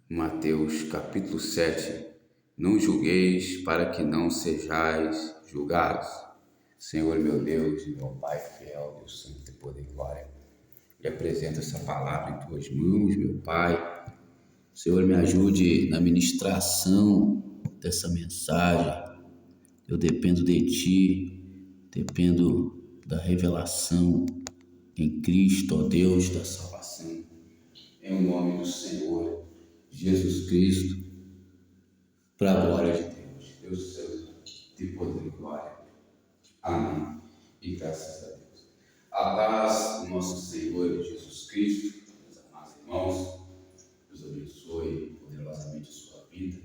Mateus capítulo 7. Não julgueis para que não sejais julgados. Senhor meu Deus, meu Pai fiel, Deus santo de poder e glória, e apresento essa palavra em tuas mãos, meu Pai. Senhor, me ajude na ministração dessa mensagem. Eu dependo de Ti, dependo da revelação em Cristo, ó Deus da salvação. Em o nome do Senhor Jesus Cristo, para a glória de Deus, Deus Santo, de poder e glória. Amém. E graças a Deus. A paz do nosso Senhor Jesus Cristo, meus amados irmãos, Deus abençoe poderosamente a sua vida.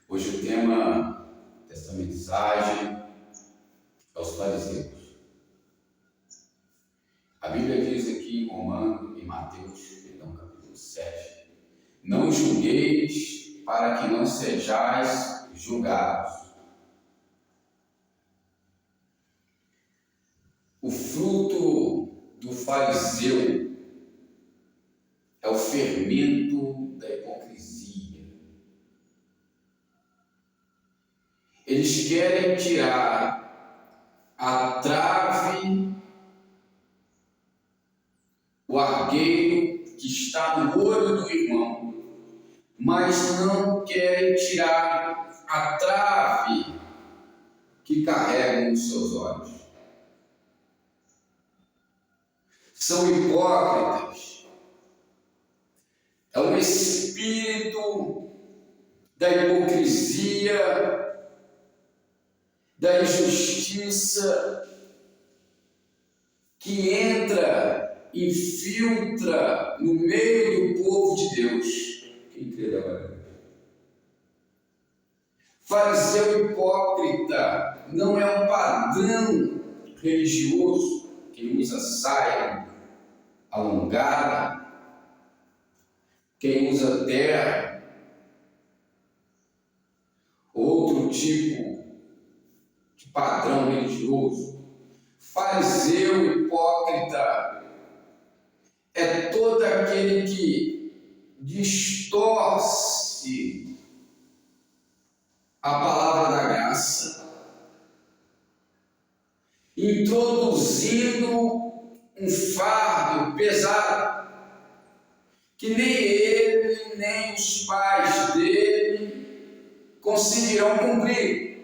Hoje o tema dessa mensagem é os fariseus. A Bíblia diz aqui em Mateus, capítulo 7, não julgueis para que não sejais julgados. O fruto do fariseu é o fermento da hipocrisia. Eles querem tirar a trave, o argueiro que está no olho do irmão, mas não querem tirar a trave que carregam nos seus olhos. São hipócritas. É um espírito da hipocrisia, da injustiça, que entra e filtra no meio do povo de Deus. Quem crê agora? Fariseu hipócrita não é um padrão religioso que usa saia alongada, quem usa terra, outro tipo de padrão religioso. Fariseu hipócrita é todo aquele que distorce a palavra da graça, introduzindo um fardo pesado que nem ele, nem os pais dele conseguirão cumprir.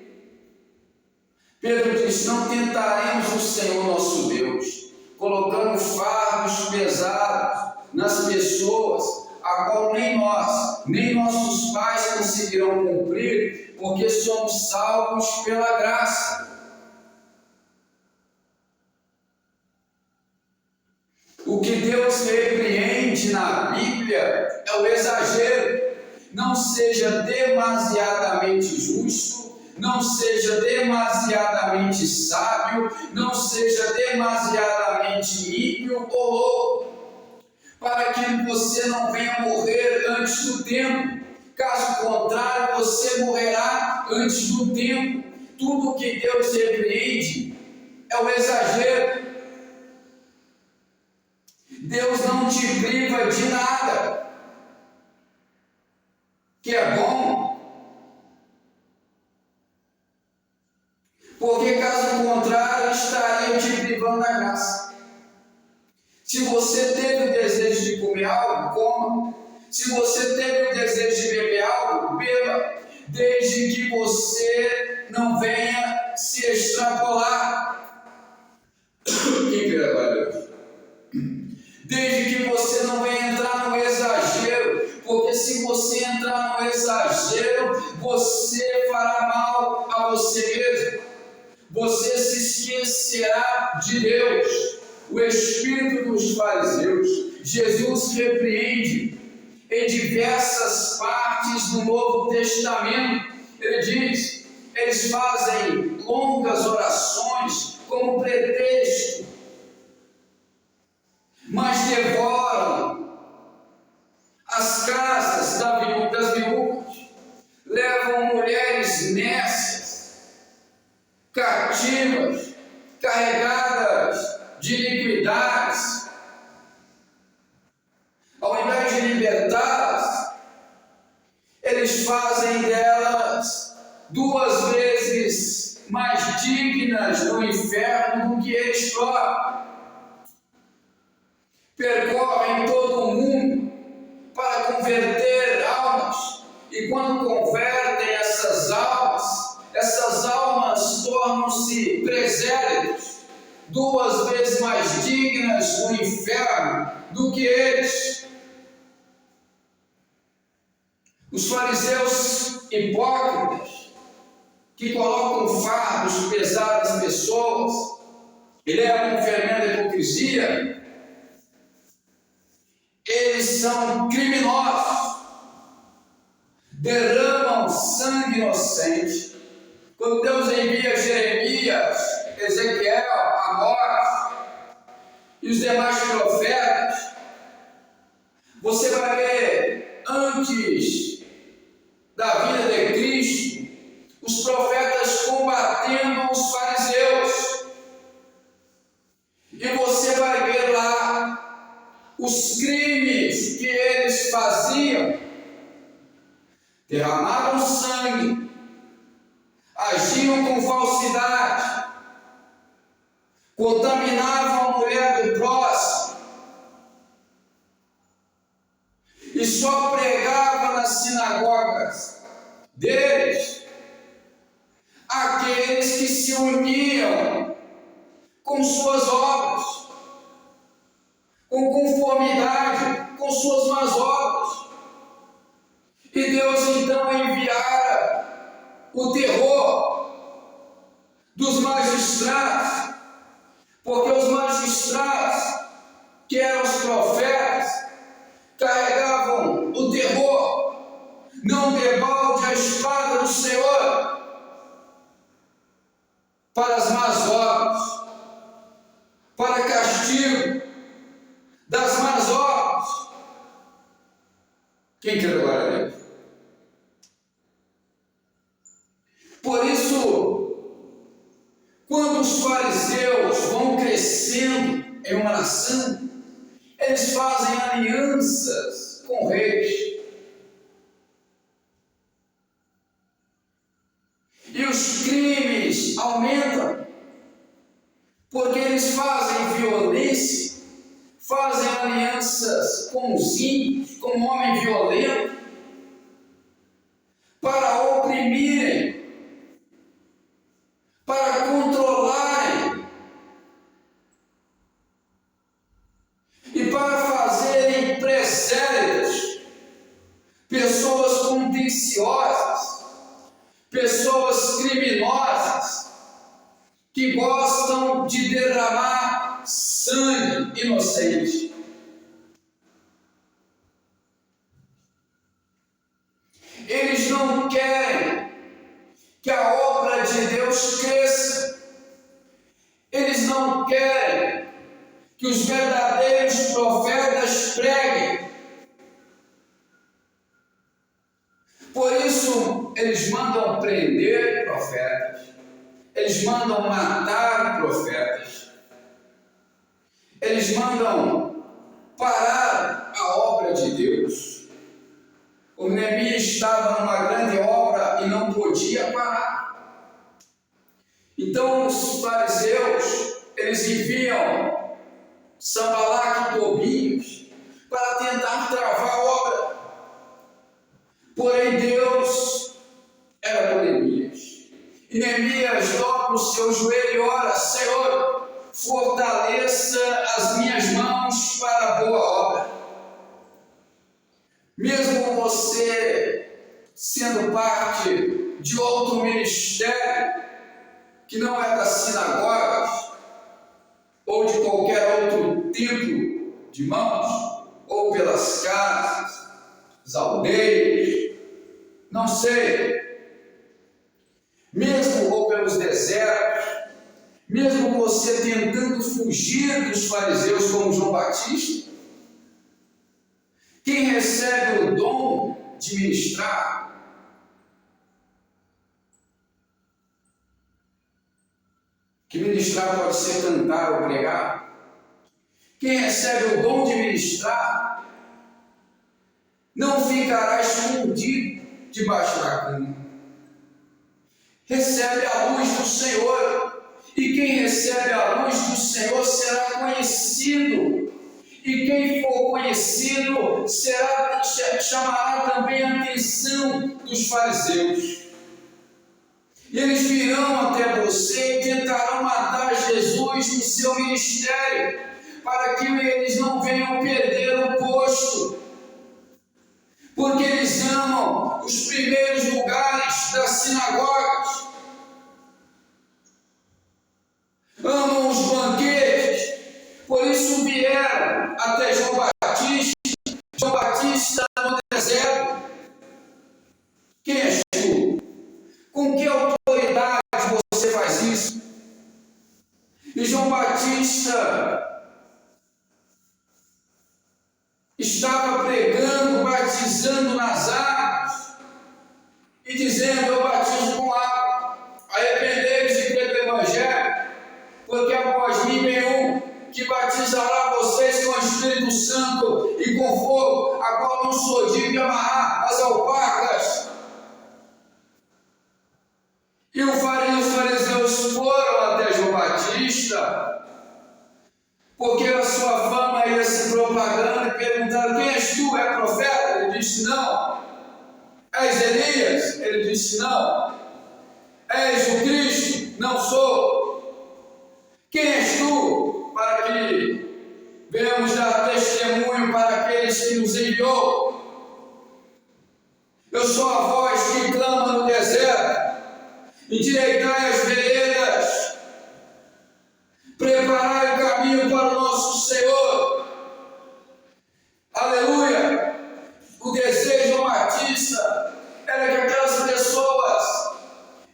Pedro diz: não tentaremos o Senhor nosso Deus, colocando fardos pesados nas pessoas, a qual nem nós, nem nossos pais conseguirão cumprir, porque somos salvos pela graça. O que Deus repreende na Bíblia é o exagero. Não seja demasiadamente justo, não seja demasiadamente sábio, não seja demasiadamente ímpio ou louco, para que você não venha morrer antes do tempo. Caso contrário, você morrerá antes do tempo. Tudo que Deus repreende é o exagero. Deus não te priva de nada que é bom, porque caso contrário estaria te privando da graça. Se você teve o desejo de comer algo, coma. Se você teve o desejo de beber algo, beba, desde que você não venha se extrapolar. Quem quer agora? Desde que você não venha entrar no exagero, porque se você entrar no exagero, você fará mal a você mesmo, você se esquecerá de Deus. O espírito dos fariseus, Jesus repreende em diversas partes do Novo Testamento. Ele diz: eles fazem longas orações como pretexto, mas devoram as casas das viúvas, levam mulheres nécias, cativas, carregadas de iniquidades. Ao invés de libertá-las, eles fazem delas 2 vezes mais dignas no inferno do que eles próprios. Percorrem todo o mundo para converter almas, e quando convertem essas almas tornam-se presélitos, 2 vezes mais dignas no inferno do que eles. Os fariseus hipócritas, que colocam fardos pesados às pessoas e levam um fermento da hipocrisia, eles são criminosos, derramam sangue inocente. Quando Deus envia Jeremias, Ezequiel, Amós e os demais profetas, você vai ver antes da vinda de Cristo, os profetas combatendo os fariseus. E você vai ver lá os crimes que eles faziam: derramavam sangue, agiam com falsidade, contaminavam a mulher do próximo, e só pregavam nas sinagogas deles aqueles que se uniam com suas obras, com conformidade com suas más obras. E Deus então enviara o terror dos magistrados, porque os magistrados, que eram os profetas, carregavam o terror, não debalde a espada do Senhor para as más obras, para castigo das más obras. Quem quer glória a Deus? Por isso, quando os fariseus vão crescendo em uma nação, eles fazem alianças com reis. E os crimes aumentam, porque eles fazem violência, fazem alianças com os ímpios, com o homem violento, para oprimirem, para controlarem e para fazerem presélitos pessoas contenciosas, pessoas criminosas, que gostam de derramar sangue inocente. Eles não querem que a obra de Deus cresça. Eles não querem que os verdadeiros profetas preguem. Por isso, eles mandam prender profetas, eles mandam matar profetas, eles mandam parar a obra de Deus. O Neemias estava numa grande obra e não podia parar. Então os fariseus, eles enviam Sanbalate e Tobias para tentar travar a obra. Porém Deus era com Neemias. E Neemias dobra o seu joelho e ora: Senhor, fortaleça as minhas mãos para a boa obra. Mesmo você sendo parte de outro ministério, que não é das sinagogas, ou de qualquer outro tipo de mãos, ou pelas casas, as aldeias, não sei, mesmo ou pelos desertos, mesmo você tentando fugir dos fariseus como João Batista, quem recebe o dom de ministrar, que ministrar pode ser cantar ou pregar, quem recebe o dom de ministrar não ficará escondido debaixo da cama. Recebe a luz do Senhor, e quem recebe a luz do Senhor será conhecido, e quem for conhecido chamará também a atenção dos fariseus. E eles virão até você e tentarão matar Jesus no seu ministério, para que eles não venham perder o posto, porque eles amam os primeiros lugares das sinagogas, amam os banquetes, por isso vieram até João Batista no deserto. Quem és tu? Com que autoridade você faz isso? E João Batista estava pregando, batizando nas águas e dizendo: eu batizo com água, arrependei-vos e crede no Evangelho, porque após mim vem um que batizará vocês com o Espírito Santo e com fogo, a qual não sou digno de amarrar as alparcas. E os fariseus foram até João Batista, porque a sua fama ia se propagando, e perguntaram: quem és tu? É profeta? Ele disse: não. És Elias? Ele disse: não. És o Cristo? Não sou. Quem és tu? Para que venhamos dar testemunho para aqueles que nos enviou. Eu sou a voz que clama no deserto: endireitai as veredas, preparai o caminho para o nosso Senhor. Aleluia! O desejo do Batista era que aquelas pessoas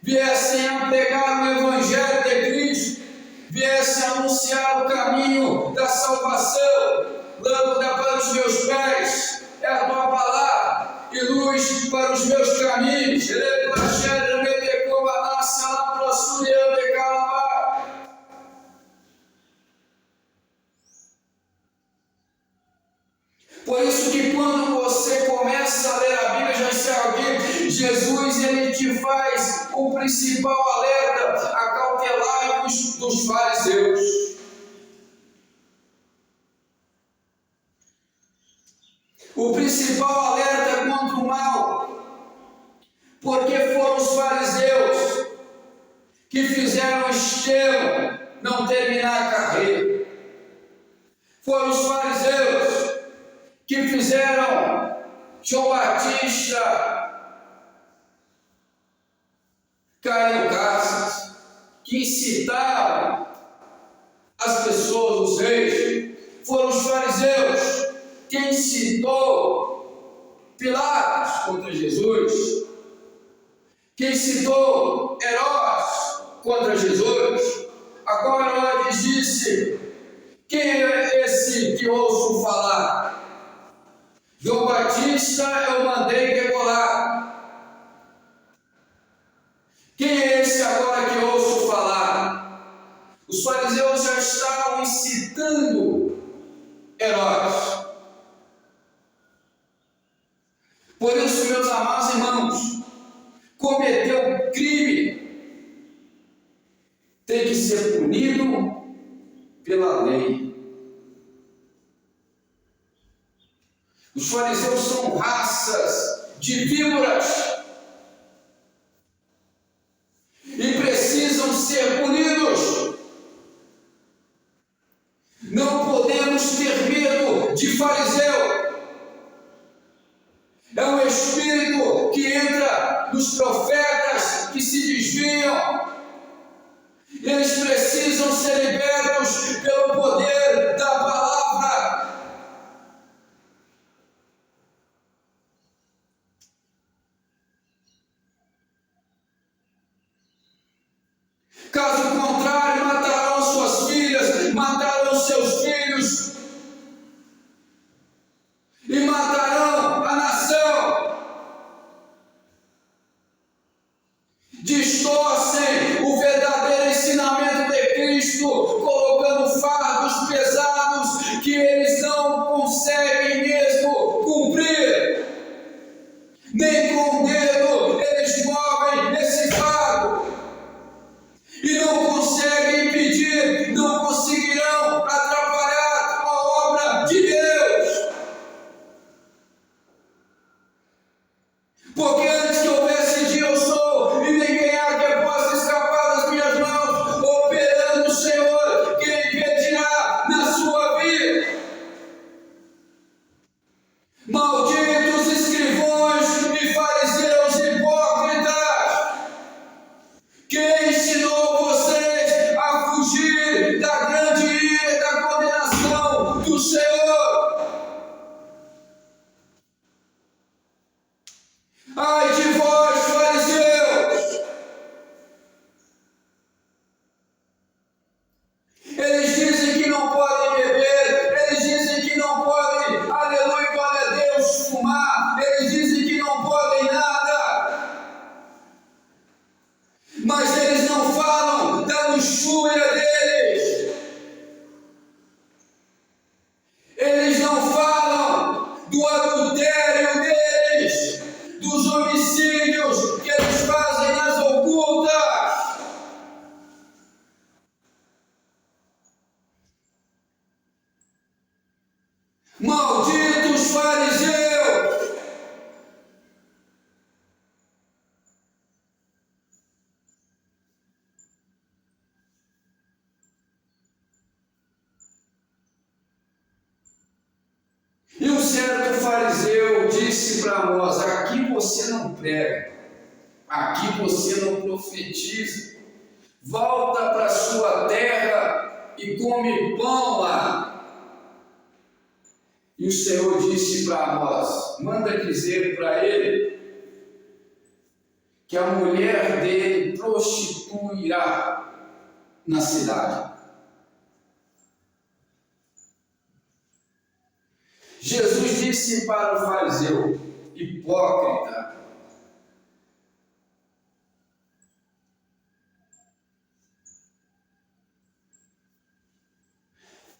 viessem a pregar o Evangelho de Cristo, viessem a anunciar o caminho da salvação. Lâmpada para os meus pés é a tua palavra, e luz para os meus caminhos. Por isso que quando você começa a ler a Bíblia, já encerro aqui, Jesus ele te faz o principal alerta: acautelai-vos dos fariseus. O principal alerta é contra o mal, porque foram os fariseus que fizeram Estevão não terminar a carreira. Foram os fariseus que fizeram João Batista cair no cárcere, que incitaram as pessoas, os reis. Foram os fariseus que incitou Pilatos contra Jesus, que incitou Herodes contra Jesus, a qual Herodes disse: quem é esse que ouço falar? João Batista eu mandei degolar. Quem é esse agora que ouço falar? Os fariseus já estavam incitando Herodes. Por isso, meus amados irmãos, cometeu crime tem que ser punido pela lei. Os fariseus são raças de víboras e precisam ser punidos. Não podemos ter medo de fariseu. É um espírito que entra nos profetas que se desviam. Eles precisam ser libertos pelo poder da palavra. Caso contrário, matarão suas filhas, matarão seus filhos e matarão a nação. Distorcem o verdadeiro ensinamento de Cristo, colocando fardos pesados que eles não conseguem mesmo cumprir, nem nem com o dedo eles movem esse fardo. E não conseguem impedir, não conseguirão atrapalhar a obra de Deus. Porque antes que houvesse dia eu sou, e ninguém há que possa escapar das minhas mãos, operando o Senhor, quem impedirá na sua vida? Malditos escrivões e fariseus hipócritas! Quem ensinou vocês a fugir da grande ira e da condenação do Senhor? Ai de vós, fariseus! Eles dizem que não podem beber, eles dizem que não podem, aleluia, glória a Deus, fumar, eles dizem que não podem nada. Mas eles não falam da luxúria deles. Eles não falam do adultério deles, dos homicídios que eles fazem nas ocultas. Malditos fariseus! E um certo fariseu disse para Amós: aqui você não prega, aqui você não profetiza, volta para sua terra e come pão lá. E o Senhor disse para Amós: manda dizer para ele que a mulher dele prostituirá na cidade. Jesus disse para o fariseu: hipócrita,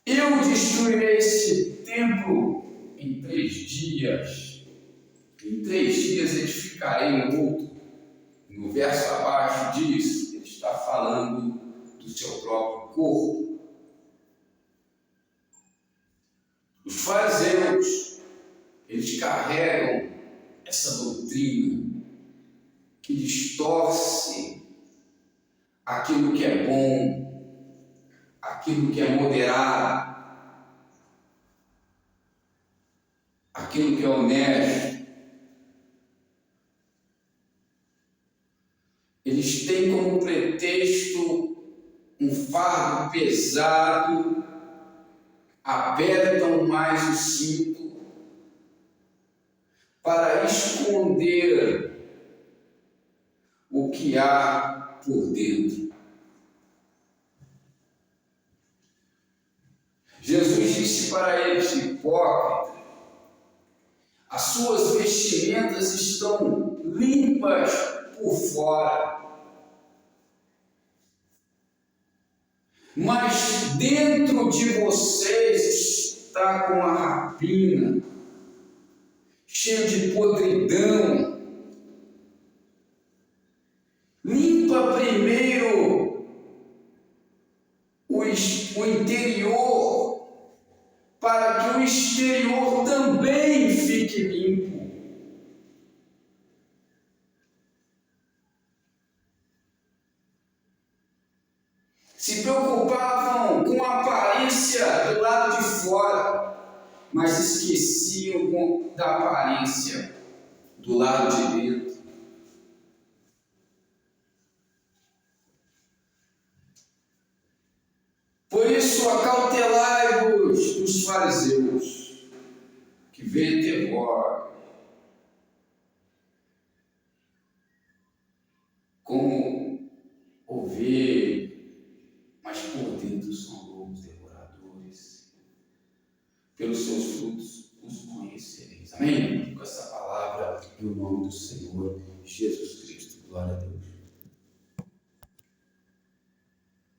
eu destruirei este templo em 3 dias. Em 3 dias edificarei um outro. No verso abaixo diz, ele está falando do seu próprio corpo. Os fariseus, eles carregam essa doutrina que distorce aquilo que é bom, aquilo que é moderado, aquilo que é honesto. Eles têm como pretexto um fardo pesado, apertam mais o cinto para esconder o que há por dentro. Jesus disse para eles: hipócritas, as suas vestimentas estão limpas por fora, mas dentro de vocês está com a rapina, cheio de podridão. Limpa primeiro o interior, para que o exterior também fique limpo. Se preocupavam com a aparência do lado de fora, mas esqueciam da aparência do lado de dentro. Por isso, acautelai-vos dos fariseus, que vêem terror, como ovelhas, mas por dentro são lobos devoradores. Pelos seus frutos os conhecereis. Amém? Com essa palavra, no nome do Senhor Jesus Cristo. Glória a Deus.